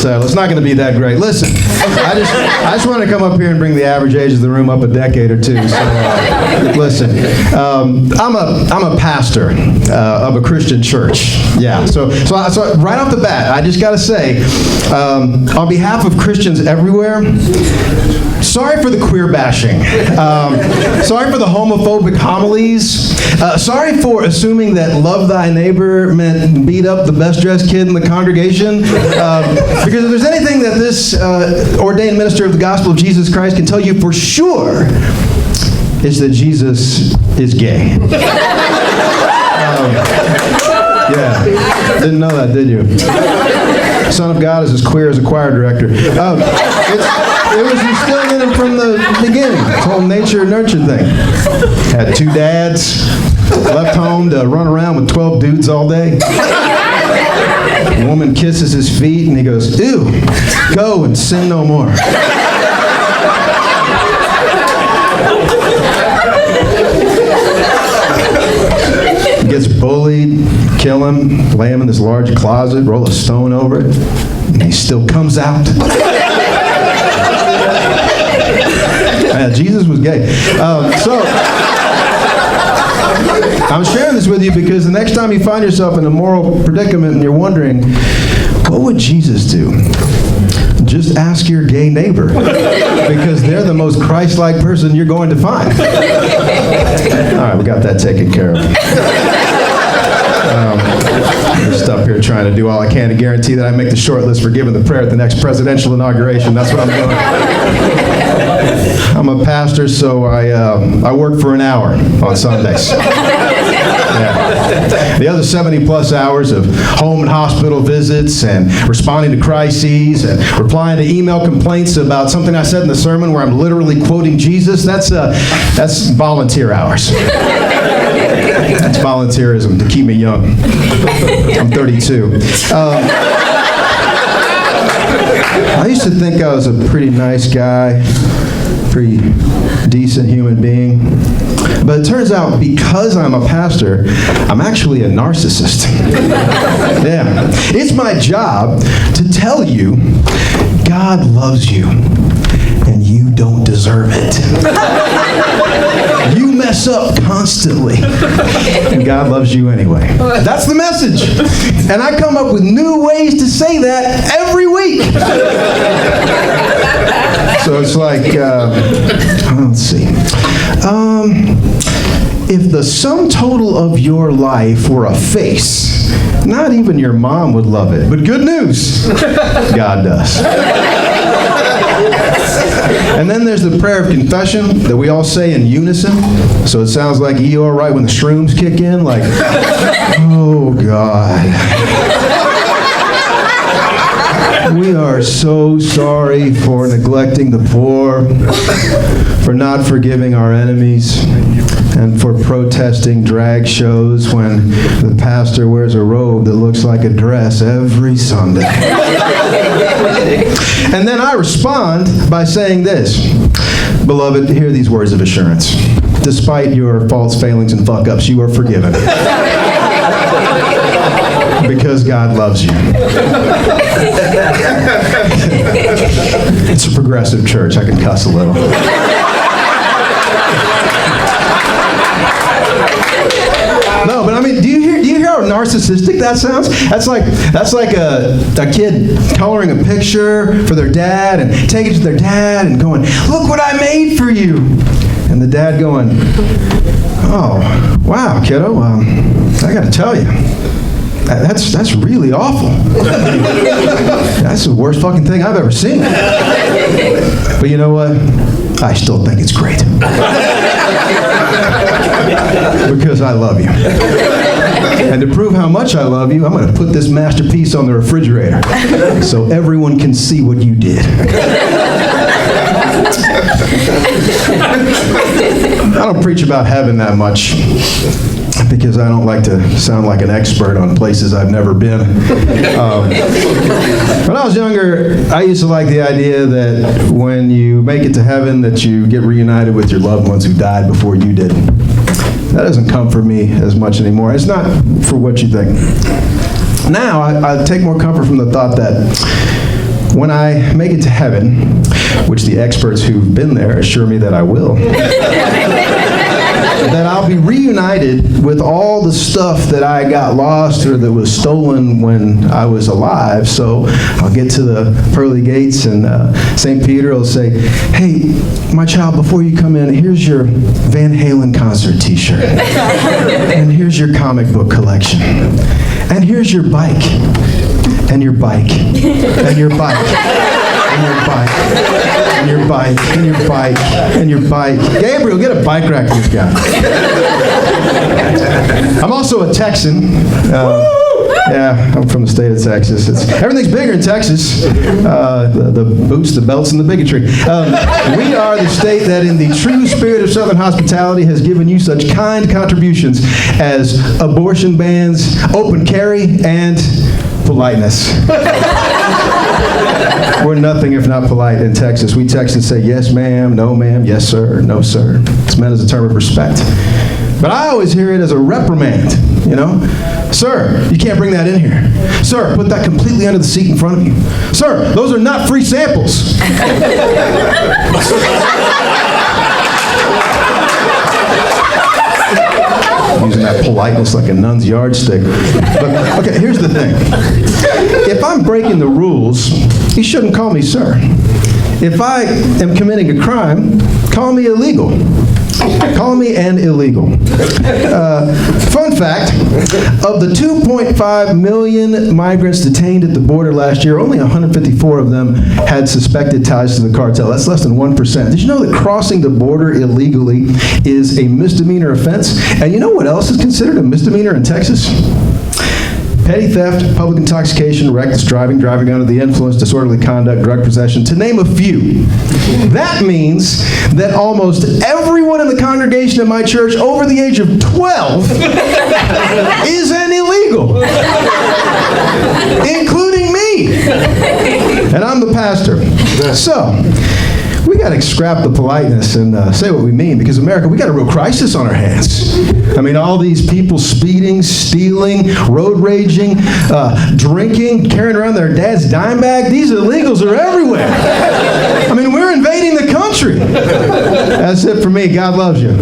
So it's not going to be that great. Listen, I just want to come up here and bring the average age of the room up a decade or two. So listen, I'm a pastor of a Christian church. Yeah. So right off the bat, I just got to say, on behalf of Christians everywhere, sorry for the queer bashing. Sorry for the homophobic homilies. Sorry for assuming that love thy neighbor meant beat up the best dressed kid in the congregation. Because if there's anything that this ordained minister of the gospel of Jesus Christ can tell you for sure, it's that Jesus is gay. Yeah, didn't know that, did you? Son of God is as queer as a choir director. It was instilled in him from the beginning. This whole nature-nurture thing. Had 2 dads, left home to run around with 12 dudes all day. A woman kisses his feet and he goes, ew, go and sin no more. He gets bullied, kill him, lay him in this large closet, roll a stone over it, and he still comes out. Jesus was gay. I'm sharing this with you because the next time you find yourself in a moral predicament and you're wondering, what would Jesus do? Just ask your gay neighbor, because they're the most Christ-like person you're going to find. All right, we got that taken care of. I'm just up here trying to do all I can to guarantee that I make the short list for giving the prayer at the next presidential inauguration. That's what I'm doing. I'm a pastor, so I work for an hour on Sundays. Yeah. The other 70-plus hours of home and hospital visits and responding to crises and replying to email complaints about something I said in the sermon where I'm literally quoting Jesus, that's volunteer hours. That's volunteerism to keep me young. I'm 32. I used to think I was a pretty nice guy, pretty decent human being. But it turns out, because I'm a pastor, I'm actually a narcissist. Yeah. It's my job to tell you God loves you and you don't deserve it. You mess up constantly and God loves you anyway. That's the message. And I come up with new ways to say that every week. So it's like, let's see. If the sum total of your life were a face, not even your mom would love it. But good news, God does. And then there's the prayer of confession that we all say in unison. So it sounds like Eeyore right when the shrooms kick in, like, oh God. We are so sorry for neglecting the poor, for not forgiving our enemies, and for protesting drag shows when the pastor wears a robe that looks like a dress every Sunday. And then I respond by saying this: beloved, hear these words of assurance. Despite your faults, failings, and fuck-ups, you are forgiven. Because God loves you. It's a progressive church. I can cuss a little. No, but I mean, do you hear how narcissistic that sounds? That's like a kid coloring a picture for their dad and taking it to their dad and going, "Look what I made for you," and the dad going, "Oh, wow, kiddo, I got to tell you. That's really awful. That's the worst fucking thing I've ever seen." But you know what? I still think it's great. Because I love you. And to prove how much I love you, I'm going to put this masterpiece on the refrigerator so everyone can see what you did. I don't preach about heaven that much because I don't like to sound like an expert on places I've never been. When I was younger, I used to like the idea that when you make it to heaven, that you get reunited with your loved ones who died before you did. That doesn't comfort me as much anymore. It's not for what you think. Now, I take more comfort from the thought that when I make it to heaven, which the experts who've been there assure me that I will, that I'll be reunited with all the stuff that I got lost or that was stolen when I was alive. So I'll get to the pearly gates, and St. Peter will say, "Hey, my child, before you come in, here's your Van Halen concert t-shirt. And here's your comic book collection. And here's your bike. And your bike. And your bike. And your bike. And your bike. And your bike. And your bike." Gabriel, get a bike rack for this guy. I'm also a Texan. Yeah, I'm from the state of Texas. Everything's bigger in Texas. The boots, the belts, and the bigotry. We are the state that, in the true spirit of Southern hospitality, has given you such kind contributions as abortion bans, open carry, and politeness. We're nothing if not polite in Texas. We Texans say yes, ma'am, no, ma'am, yes, sir, no, sir. It's meant as a term of respect. But I always hear it as a reprimand, you know? "Sir, you can't bring that in here. Sir, put that completely under the seat in front of you. Sir, those are not free samples." Using that politeness like a nun's yardstick. But, okay, here's the thing. If I'm breaking the rules, you shouldn't call me sir. If I am committing a crime, call me illegal. Call me an illegal. Fun fact, of the 2.5 million migrants detained at the border last year, only 154 of them had suspected ties to the cartel. That's less than 1%. Did you know that crossing the border illegally is a misdemeanor offense? And you know what else is considered a misdemeanor in Texas? Petty theft, public intoxication, reckless driving, driving under the influence, disorderly conduct, drug possession, to name a few. That means that almost everyone in the congregation at my church over the age of 12 is an illegal, including me. And I'm the pastor. So, we got to scrap the politeness and say what we mean, because America, we got a real crisis on our hands. I mean, all these people speeding, stealing, road raging, drinking, carrying around their dad's dime bag. These illegals are everywhere. I mean, we're invading the country. That's it for me. God loves you.